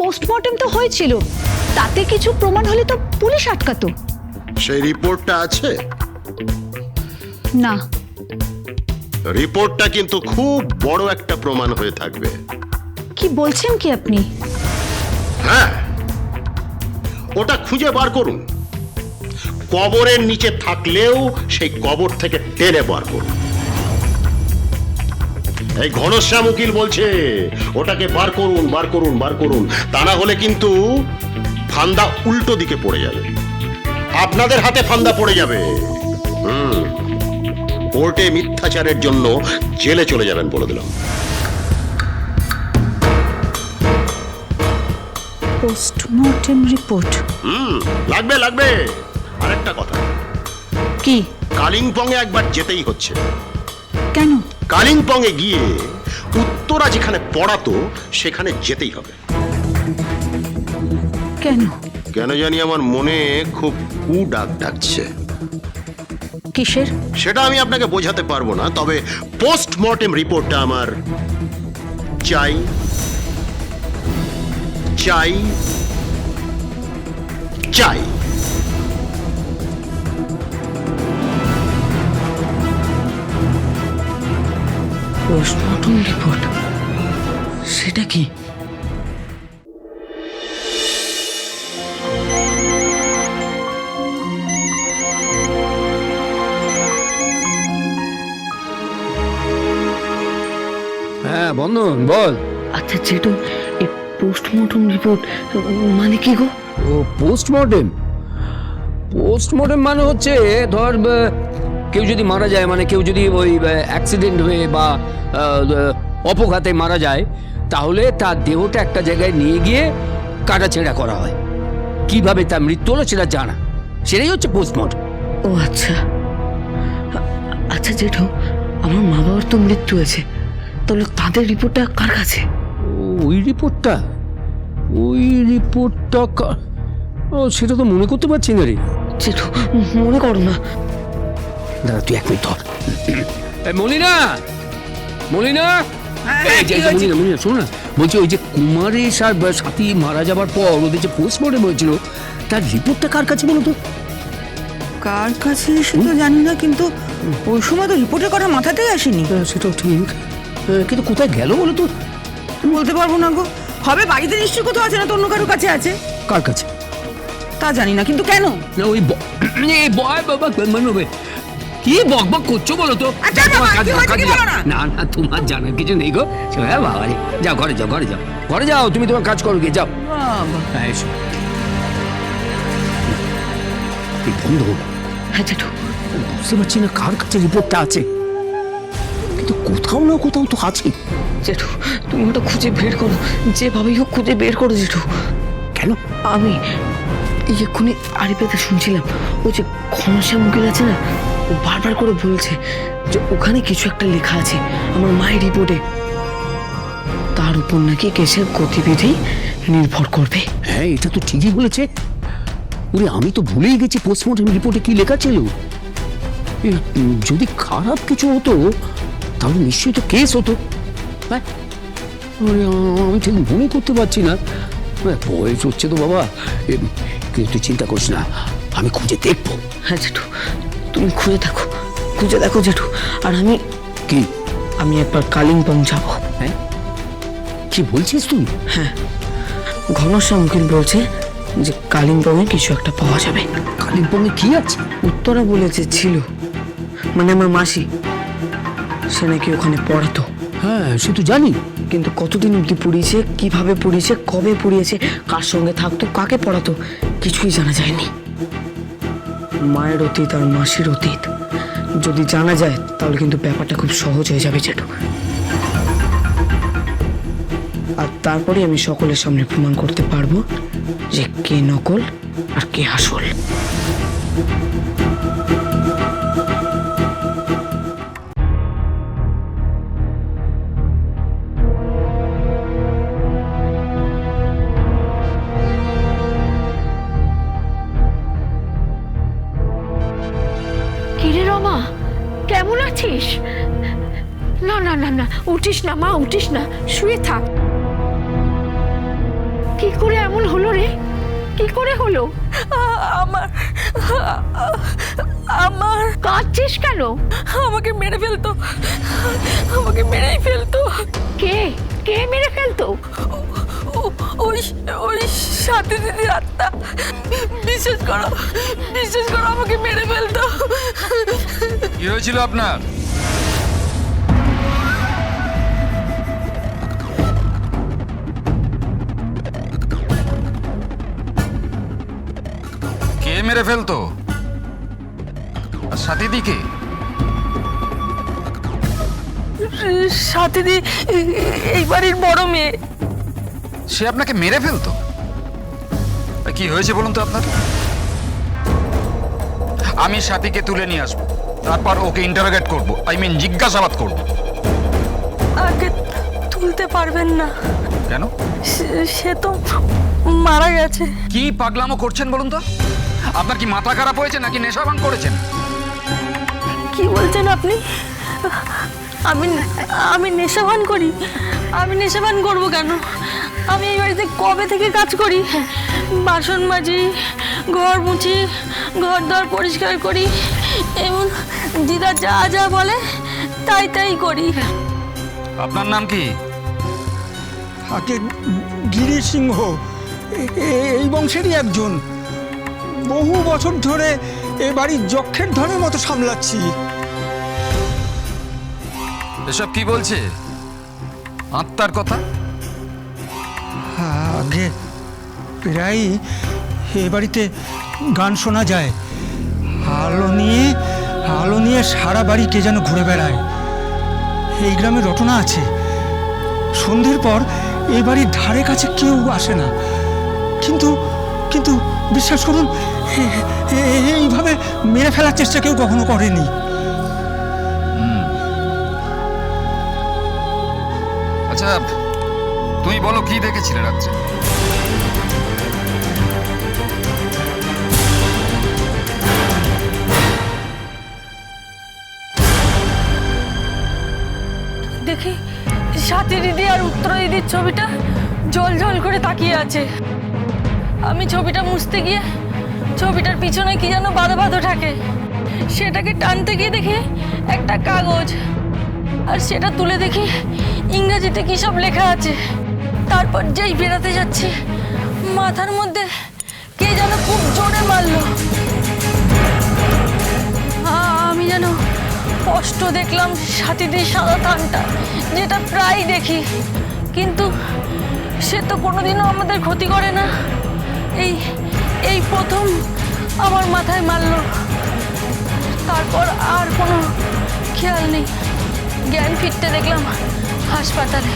Postmortem তো হয়েছিল, তাতে কিছু প্রমাণ হলে তো পুলিশ আটকাতো। সেই রিপোর্টটা আছে? না। রিপোর্টটা কিন্তু খুব বড় একটা প্রমাণ হয়ে থাকবে। কি বলছেন কি আপনি? হ্যাঁ, ওটা খুঁজে বার করুন। কবরের নিচে থাকলেও সেই কবর থেকে টেনে বার করুন। এই ঘনশ্যাম উকিল বলছে ওটাকে বার করুন, বার করুন, বার করুন। তা না হলে কিন্তু ফান্দা উল্টো দিকে পড়ে যাবে, আপনাদের হাতে ফান্দা পড়ে যাবে। কোর্টে মিথ্যাচারের জন্য জেলে চলে যাবেন বলে দিলাম। Postmortem report? লাগবে লাগবে। আরেকটা কথা, কি? কালিম্পং এ একবার যেতেই হচ্ছে। কেন? কালিম্পং এ গিয়ে উত্তরা যেখানে পড়াতো সেখানে যেতেই হবে। কেন? কেন জানি আমার মনে খুব কু ডাক ডাকছে। কিসের? সেটা আমি আপনাকে বোঝাতে পারবো না, তবে পোস্টমর্টেম রিপোর্টটা আমার চাই চাই চাই। Postmortem report? সেটা কি? হ্যাঁ বন্ধন বল। আচ্ছা যেটু, এই পোস্টমর্টম রিপোর্ট মানে কি গো? ও পোস্টমর্টেম, পোস্টমর্টেম মানে হচ্ছে ধর কেউ যদি মারা যায়, মানে কেউ যদি ওই অ্যাক্সিডেন্ট হয়ে বা অপঘাতে মারা যায়, তাহলে তার দেহটা একটা জায়গায় নিয়ে গিয়ে কাটাছেঁড়া করা হয়। কিভাবে তার মৃত্যু হলো সেটা জানা, সেটাই হচ্ছে পোস্টমর্টম। ও আচ্ছা। আচ্ছা জেঠু, আমার মা বাবার তো মৃত্যু হয়েছে, তাহলে তাদের রিপোর্টটা কার কাছে? ওই রিপোর্টটা, ওই রিপোর্টটা ও সেটা তো মনে করতে পারছি না রে। জেঠু মনে করো না। দাদা তুই এক মিনিট ধর। মলিনা, মলিনা, মলিনা শোনো না, বলছি ওই যে কুমারেশ আর সাথী মারা যাবার পর ওদের যে পোস্টমর্টেম হয়েছিল, তার রিপোর্টটা কার কাছে বলো তো? কার কাছে সেটা জানি না, কিন্তু ওই সময় তো রিপোর্টের কথা মাথাতেই আসেনি। সেটাও ঠিক, কিন্তু কোথায় গেল বলো তো? বলতে পারবো না গো। হবে বাড়িতে নিশ্চয়ই কোথাও আছে, না তো অন্য কারোর কাছে আছে। কার কাছে তা জানি না, কিন্তু কেন? না ওই বয় বাবা মানে কি বক বক করছো বলো তো? আচ্ছা বাবা, কি হয়েছে কি বলো না? না না তোমার জানার কিছু নেই গো। হ্যাঁ বাবা রে, যাও ঘরে যাও, ঘরে যাও, ঘরে যাও, তুমি তোমার কাজ করো গিয়ে, যাও। হ্যাঁ এসো। এই বন্ধ করো। হ্যাঁ জেঠু। বুঝতে পারছি না কার কাছে রিপোর্টটা আছে, কিন্তু কোথাও না কোথাও তো আছে। জেঠু তুমি ওটা খুঁজে বের করো, যেভাবেই হোক খুঁজে বের করো জেঠু। কেন? আমি এক্ষুনি আড়িপেতে শুনছিলাম, ওই যে ঘনশ্যাম উকিল আছে না, ও বারবার করে বলছে যে ওখানে কিছু একটা লেখা আছে আমার মায়ের রিপোর্টে, তার উপর নাকি কেসের গতিবিধি নির্ভর করবে। হ্যাঁ এটা তো ঠিকই বলেছে। ওরে আমি তো ভুলেই গেছি পোস্টমর্টম রিপোর্টে কি লেখা ছিল। যদি খারাপ কিছু হতো তাহলে নিশ্চয়ই তো কেস হতো। হ্যাঁ আমি ঠিক মনে করতে পারছি না। বয়স হচ্ছে তো বাবা, কিন্তু তুই চিন্তা করিস না, আমি খুঁজে দেখবো। হ্যাঁ জেঠু তুমি খুঁজে দেখো, খুঁজে দেখো জেঠু। আর আমি কি? আমি একবার কালিম্পং যাব। হ্যাঁ কি বলছিস তুই? হ্যাঁ, ঘনশ্যাম উকিল বলছে যে কালিম্পংয়ে কিছু একটা পাওয়া যাবে। কালিম্পংয়ে কি আছে? উত্তরা বলেছে ছিল, মানে আমার মাসি, সে নাকি ওখানে পড়াতো। হ্যাঁ সে তো জানি, কিন্তু কতদিন অব্দি পড়িয়েছে, কিভাবে পড়িয়েছে, কবে পড়িয়েছে, কার সঙ্গে থাকতো, কাকে পড়াতো, কিছুই জানা যায়নি। মায়ের অতীত আর মাসির অতীত যদি জানা যায় তাহলে কিন্তু ব্যাপারটা খুব সহজ হয়ে যাবে জেঠু। আর তারপরে আমি সকলের সামনে প্রমাণ করতে পারবো যে কে নকল আর কে আসল। কিরে রমা, কেমন আছিস? না না না না, উঠিস না মা, উঠিস না, শুয়ে থাক। কি করে এমন হলো রে? কি করে হলো? আমার আমার কাঁদছিস কেন? আমাকে মেরে ফেলতো, আমাকে মেরেই ফেলতো। কে কে মেরে ফেলতো? ওই ওই সাথী দিদির আত্মা, বিশ্বাস করো, বিশ্বাস করো, আমাকে মেরে ফেলতো। কি হয়েছিল আপনার? কে মেরে ফেলতো? আর সাথীদিকে? সাথী দি এই বাড়ির বড় মেয়ে। সে আপনাকে মেরে ফেলতো? কি হয়েছে বলুন তো আপনার? আমি সাথীকে তুলে নিয়ে আসবো, তারপর ওকে ইন্টারোগেট করব, জিজ্ঞাসাবাদ করব। আগে তুলতে পারবেন না, কেন? সে তো মারা গেছে। কি পাগলামো করছেন বলুন তো? আপনার কি মাথা খারাপ হয়েছে নাকি নেশা ভাঙ করেছেন? কি বলছেন আপনি? আমি আমি নেশাভান করি? আমি নেশাভান করবো কেন? আমি এই বাড়িতে কবে থেকে কাজ করি, বাসন মাজি, ঘর মুছি, ঘর দর পরিষ্কার করি, এমন দিদা যা যা বলে তাই তাই করি। আপনার নাম কি? আগে গিরি সিংহ, এই বংশেরই একজন। বহু বছর ধরে এ বাড়ির যক্ষের ধনের মতো সামলাচ্ছি। এসব কি বলছে? আত্মার কথা? আগে প্রায়ই এ বাড়িতে গান শোনা যায়, আলো নিয়ে সারা বাড়ি কে যেন ঘুরে বেড়ায়। এই গ্রামে রটনা আছে, সন্ধ্যের পর এই বাড়ির ধারে কাছে কেউ আসে না। কিন্তু কিন্তু বিশ্বাস করুন, এইভাবে মেরে ফেলার চেষ্টা কেউ কখনো করেনি। আচ্ছা, তুমি বলো কি দেখেছিলে রাত্রে? দেখি সাথী দিদি আর উত্তরা দিদির ছবিটা জল জল করে তাকিয়ে আছে। আমি ছবিটা মুছতে গিয়ে ছবিটার পিছনে কি যেন বাঁধা বাঁধা থাকে, সেটাকে টানতে গিয়ে দেখি একটা কাগজ, আর সেটা তুলে দেখি ইংরেজিতে কি সব লেখা আছে। তারপর যেই বেরাতে যাচ্ছি, মাথার মধ্যে কে যেন খুব জোরে মারলো। আমি যেন স্পষ্ট দেখলাম সাথীদের সাদা থানটা, যেটা প্রায় দেখি, কিন্তু সে তো কোনোদিনও আমাদের ক্ষতি করে না। এই প্রথম আমার মাথায় মারলো, তারপর আর কোনো খেয়াল নেই। জ্ঞান ফিরতে দেখলাম হাসপাতালে।